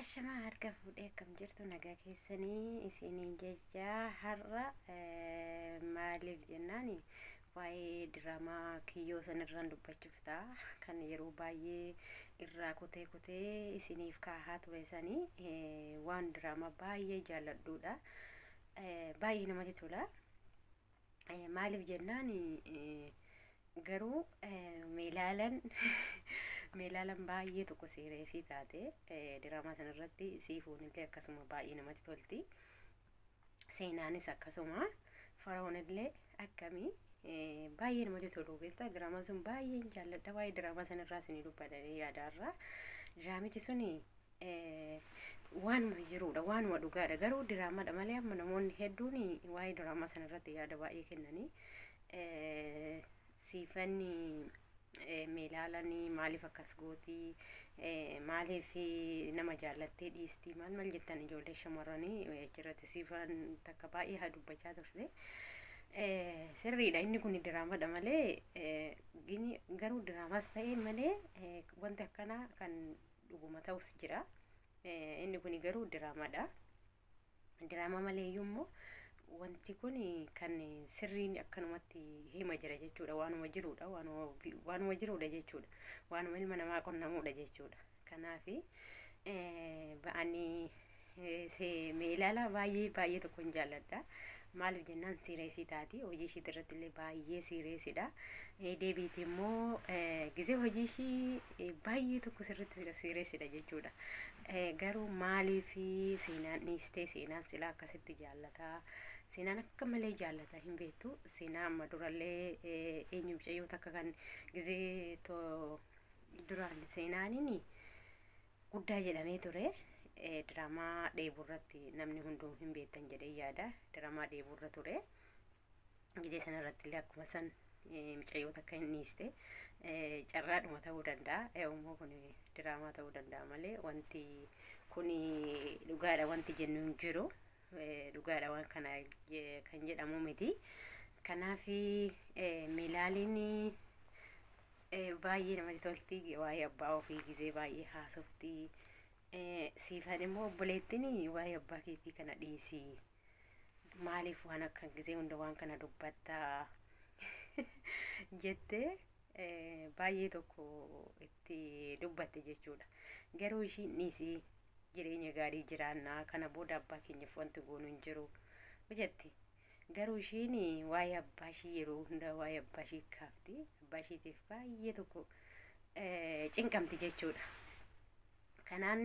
Ashama harka fuudhee akkam jirtu nagaa keessanii isiniin jecha har'a maaliif jennaani waa'ee diraamaa kiyyoo sanirraan dubbachuuf ta'a kan yeroo baay'ee irraa kutee isiniif kaahaa ture sanii waan diraamaa baay'ee jaalladhuudha. Baay'ee namatti tola. Maaliif jennaani garuu meelaalan meelaalan baay'ee tokko siireesii taate diraamaa sanarratti siifuunillee akkasuma baay'ee namatti tolti. Seenaanis akkasuma faraa'oonillee akkamii baay'ee namatti tolu beektaa diraamaa sun baay'een jaalladha. Waa'ee diraamaa sanarraa isinii dubbadhanii yaadaarraa diraamichi suni waanuma jiruudha, waanuma dhugaadha. Garuu diraamaadha malee amma namoonni hedduun waa'ee diraamaa sanarratti yaada baay'ee kennanii siifanni meelaalanii maaliif akkas gootii maaliif nama jaallattee dhiistii maal jettan ijoollee shamarranii achirratti siifan takka baay'ee haa dubbachaa turte. Sirriidha inni kun diraamaadha malee garuu diraamaas ta'e malee wanti akkanaa kan dhuguma ta'us jira. Inni kun garuu diraamaadha. Diraamaa maleeyyuu immoo wanti kun kan sirriin akkanumatti hima jira jechuudha. Waanuma jiruudha, waanuma jiruudha jechuudha. Waanuma ilma namaa qonnamuudha jechuudha. Kanaafi ba'anii meelaala baay'ee tokko hin jaalladha. Maaliif jennaan siireesii taati. Hojii ishii irratti illee baay'ee siireesiidha. Deebiitii immoo gizee hojii ishii baay'ee tokko sirriitti siireesiidha jechuudha. Garuu maaliif seenaan dhiistee seenaan silaa akkasitti jaallataa? Seenaan akka malee jaallata hin beektu. Seenaa amma durallee eenyu mucayyoo takka kan gizee duraan seenaaniin guddaa jedhamee ture. Diraamaa dheebuu irratti namni hunduu hin beektan jedhee yaada. Diraamaa dheebuu irra ture. Gizee sanarratti illee akkuma san mucayyoo takka hin dhiiste. Carraadhuma ta'uu danda'a. Immoo kun diraamaa ta'uu danda'a malee wanti kun dhugaadha wanti jennu hin jiru. Dhugaadha waan kana kan jedhamu miti. Kanaafi meelaaliin baay'ee namatti tolti. Waa'ee abbaa ofii gizee baay'ee haasofti. Siifan immoo obboleettiin waa'ee abbaa keetii kana dhiisii. Maaliif waan akka gizee hunda waan kana dubbattaa jettee baay'ee tokko itti dubbatte jechuudha. Garuu ishiin dhiisii jireenya gaarii jiraannaa kana booda abbaa keenyaaf wanti goonu hin jiru jetti. Garuu ishiin waa'ee abbaa ishii yeroo hunda waa'ee abbaa ishii kaafti. Abbaa ishiitiif baay'ee tokko cinqamti jechuudha. Kanaan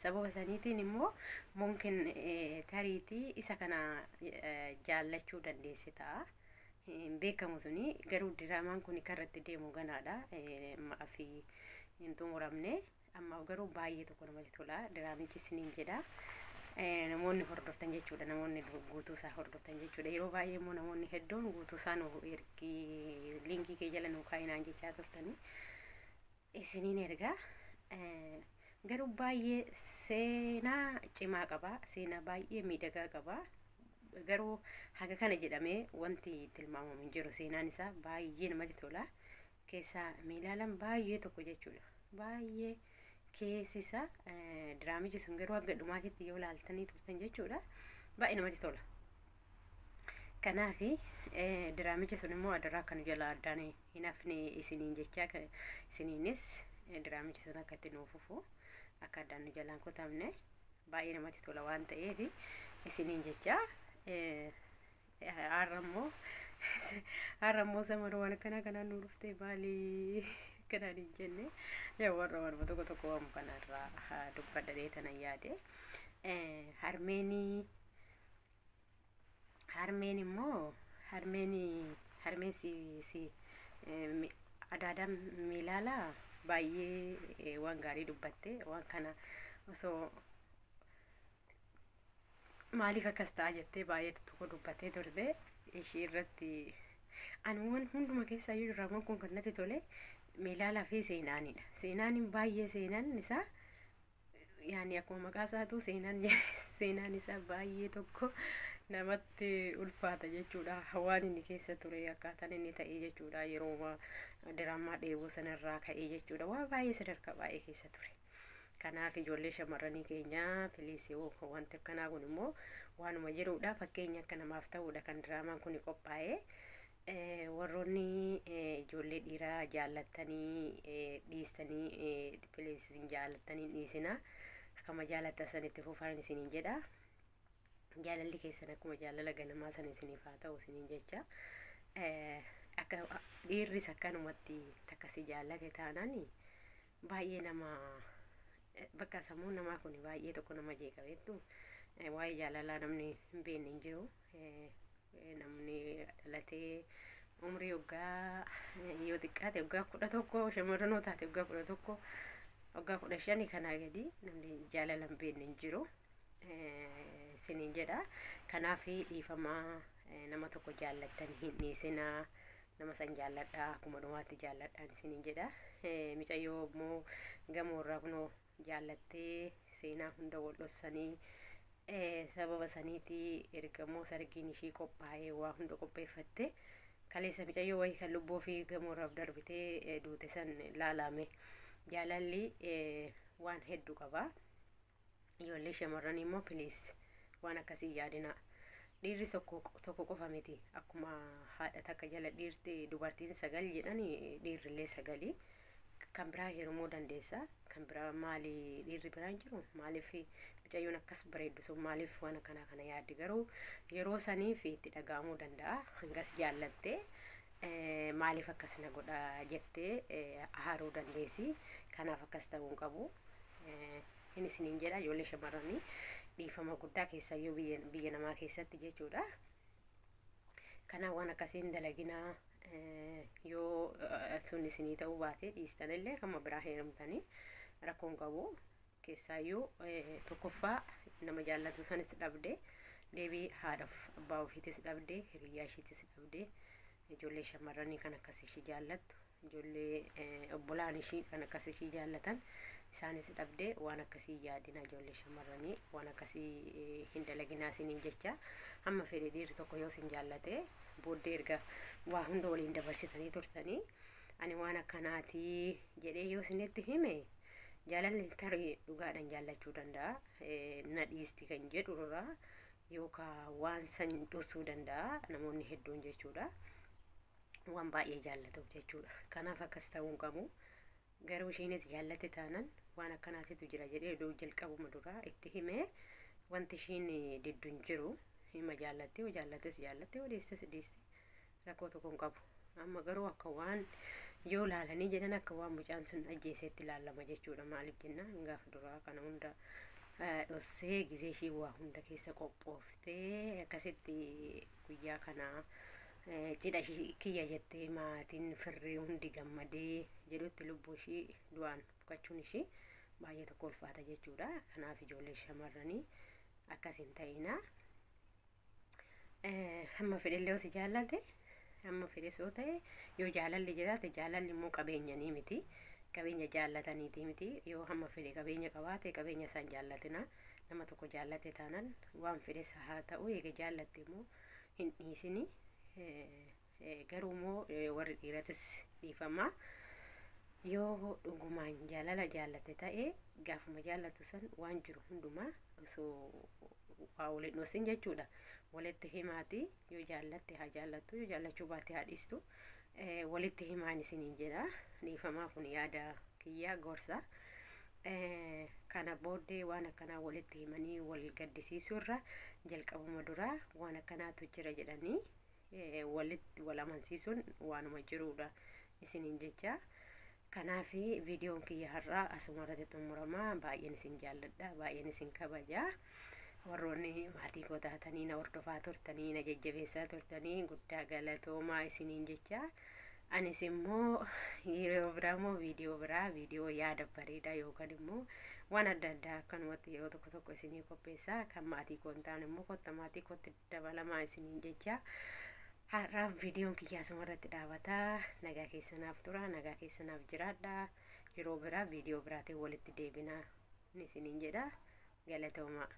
sababa saniitiin immoo mumkin tariitii isa kana jaallachuu dandeesse ta'a. Beekamu suni garuu diraamaan kun karratti deemu ganaadha. Maafi hin xumuramne amma garuu baay'ee tokko namatti tola. Diraamichi isiniin jedha. Namoonni hordoftan jechuudha. Namoonni guutuu isaa hordoftan jechuudha. Yeroo baay'ee immoo namoonni hedduun guutuu isaa nu ergii liinkii kee jala nu kaayinaan jechaa turtanii isiniin ergaa. Garuu baay'ee seenaa cimaa qaba. Seenaa baay'ee miidhagaa qaba. Garuu haga kana jedhamee wanti tilmaamamu hin jiru. Seenaan isaa baay'ee namatti tola. Keessaa meelaalan baay'ee tokko jechuudha. Baay'ee keessi isaa diraamichi sun garuu hanga dhumaatitti yoo laaltanii turtan jechuudha. Baay'ee namatti tola. Kanaafi diraamichi sun immoo adaraa kan jala addaan hin hafne isiniin jechaa isiniinis diraamichi sun akka itti nuuf fufu akka addaan nu jalaan kutamne baay'ee namatti tola waan ta'eef isiniin jechaa. Har'ammoo samaroo waan kanaa nu dhuftee maalii kanaan hin jenne yaa warra waan tokko waan kanarraa dubbadhee tana yaade. Harmeen immoo harmeen si adaadaan meelaalaa baay'ee waan gaarii dubbatte. Waan kana osoo maaliif akkas ta'a jettee baay'ee tokko dubbattee turte. Ishii irratti ani hunduma keessaa iyyuu diraamaan kun kan natti tole meelaalaa fi seenaanidha. Seenaan baay'ee seenaan isaa yaani akkuma maqaa isaatu seenaan isaa baay'ee tokko namatti ulfaata jechuudha. Waan inni keessa ture akkaataan inni ta'ee jechuudha. Yeroo diraamaa dheebuu sanarraa ka'ee jechuudha. Waa baay'ee sadarkaa baay'ee keessa ture. kanaaf ijoollee shamarranii keenya piliisii wanti akkanaa kun immoo waanuma jiruudha fakkeenya akka namaaf ta'uudha kan diraamaan kun qophaa'ee warroonni ijoollee dhiiraa jaallattanii dhiistanii piliisiin jaallattanii dhiisina akkama jaalatta sanitti fufaan isiniin jedha jaalalli keessan akkuma jaalala ganamaa san isiniif haa ta'u isiniin jecha akka dhiirris akkanumatti takkasi jaallate taanaan baay'ee nama bakka sammuu namaa kun baay'ee tokko nama jeeqabeettu waa'ee jaalalaa namni hin beekne hin jiru namni dhalatee umrii waggaa yoo xiqqaate waggaa 11 shamarranoo taate waggaa 11 waggaa 15 kanaa gadi namni jaalala hin beekne hin jiru isiniin jedha kanaaf dhiifamaa nama tokko jaallattanii hin dhiisinaa nama san jaalladhaa akkuma dhumaatti jaalladhaan isiniin jedha micayyoo immoo gamoorraa kunoo jaallattee seenaa hunda wal dhossanii sababa saniitii ergamoo sargiin ishii qophaa'ee waa hunda qopheeffatte kaleessa micayyoo wayii kan lubbuu fi gamoorraaf darbitee duute san laalame jaalalli waan hedduu qaba ijoollee shamarranii immoo piliis waan akkasii yaadina dhiirri tokko qofa miti akkuma haadha takka jala dhiirti dubartiin 9 jedhani dhiirrillee 9 kan biraa heerumuu dandeessa kan biraa maali dhiirri biraan jiru maaliif micayyoon akkas bareeddu sun maaliif waan akkanaa kana yaaddi garuu yeroo saniif itti dhaga'amuu danda'a hangas jaallattee maaliif akkas na godha jettee aaruu dandeessi kanaaf akkas ta'uu qabu inni isiniin jedha ijoollee shamarranii dhiifama guddaa keessayyuu biyya namaa keessatti jechuudha kana waan akkasiin dalaginaa yoo sun isinii ta'uu baate dhiistanillee kama biraa heerumtanii rakkoon qabu keessayyuu tokkoffaa nama jaallatu sanis dhabde deebii haadhaaf abbaa ofiitis dhabde hiriyyaa ishiitis dhabde ijoollee shamarranii kan akkasii ishii jaallattu ijoollee obbolaan ishii kan akkasii ishii jaallatan isaanis dhabde waan akkasii yaadina ijoollee shamarranii waan akkasii hin dalaginaa isiniin jecha hamma fedhe dhiirri tokko yoo isin jaallate booddee erga waa hunda waliin dabarsitanii turtanii ani waan akkanaatii jedhee yoo isinitti hime jaalalli tarii dhugaadhaan jaallachuu danda'a na dhiisti kan jedhu irraa yookaan waan san dhusuu danda'a namoonni hedduun jechuudha waan baay'ee jaallatuuf jechuudha kanaaf akkas ta'uu qabu garuu ishiinis jaallate taanan waan akkanaatitu jira jedhee jalqabuma duraa itti hime wanti ishiin didduun jiru hima jaallatti yoo jaallates jaallatte yoo dhiistes dhiiste rakkoo tokko hin qabu amma garuu akka waan yoo laalanii jedhan akka waan mucaan sun ajjeeseetti ilaalama jechuudha maaliif jennaan gaafa duraa kana hunda dhossee gizee ishii waa hunda keessa qophooftee akkasitti guyyaa kanaa cidha kiyya jettee maatiin firrii hundi gammadee jedhutti lubbuu ishii du'aan bukachuun ishii baay'ee tokko ulfaata jechuudha kanaaf ijoollee shamarranii akkas hin ta'ina hamma fedhellee si jaallate hamma fedhes yoo ta'e yoo jaalalli jiraate jaalalli immoo qabeenyanii miti qabeenya jaallataniiti miti yoo hamma fedhe qabeenya qabaate qabeenya isaan jaallatina nama tokko jaallate taanan waan fedhes haa ta'u eega jaallatte immoo hin dhiisini garuu immoo warri dhiiratis dhiifama yoo dhugumaan jaalala jaallate ta'e gaafuma jaallatu san waan jiru hundumaa osoo waa waliin dhosin jechuudha walitti himaati yoo jaallatte haa jaallattu yoo jaallachuu baate haa dhiistu walitti himaan isiniin jedha dhiifamaa kun yaada kiyyaa gorsa kana booddee waan akkanaa walitti himanii wal gaddisiisuu irra jalqabuma duraa waan akkanaatu jira jedhanii walitti wal amansiisuun waanuma jiruudha isiniin jecha kanaaf viidiyoon kiyya har'aa asuma irratti xumuramaa baay'een isin jaalladha baay'een isin kabaja warroonni maatii koo taatanii na hordofaa turtanii na jajjabeessaa turtanii guddaa galatoomaa isiniin jecha anis immoo yeroo biraa immoo viidiyoo yaada bareedaa yookaan immoo waan adda addaa akkanumatti yeroo tokko tokko isinii qopheessaa kan maatii koo hin taane immoo kotta maatii kootti dabalamaa isiniin jecha har'aaf viidiyoon kiyyaa asuma irratti dhaabataa nagaa keessanaaf tura nagaa keessanaaf jiraadha yeroo biraa viidiyoo biraatiin walitti deebinaa isiniin jedha galatoomaa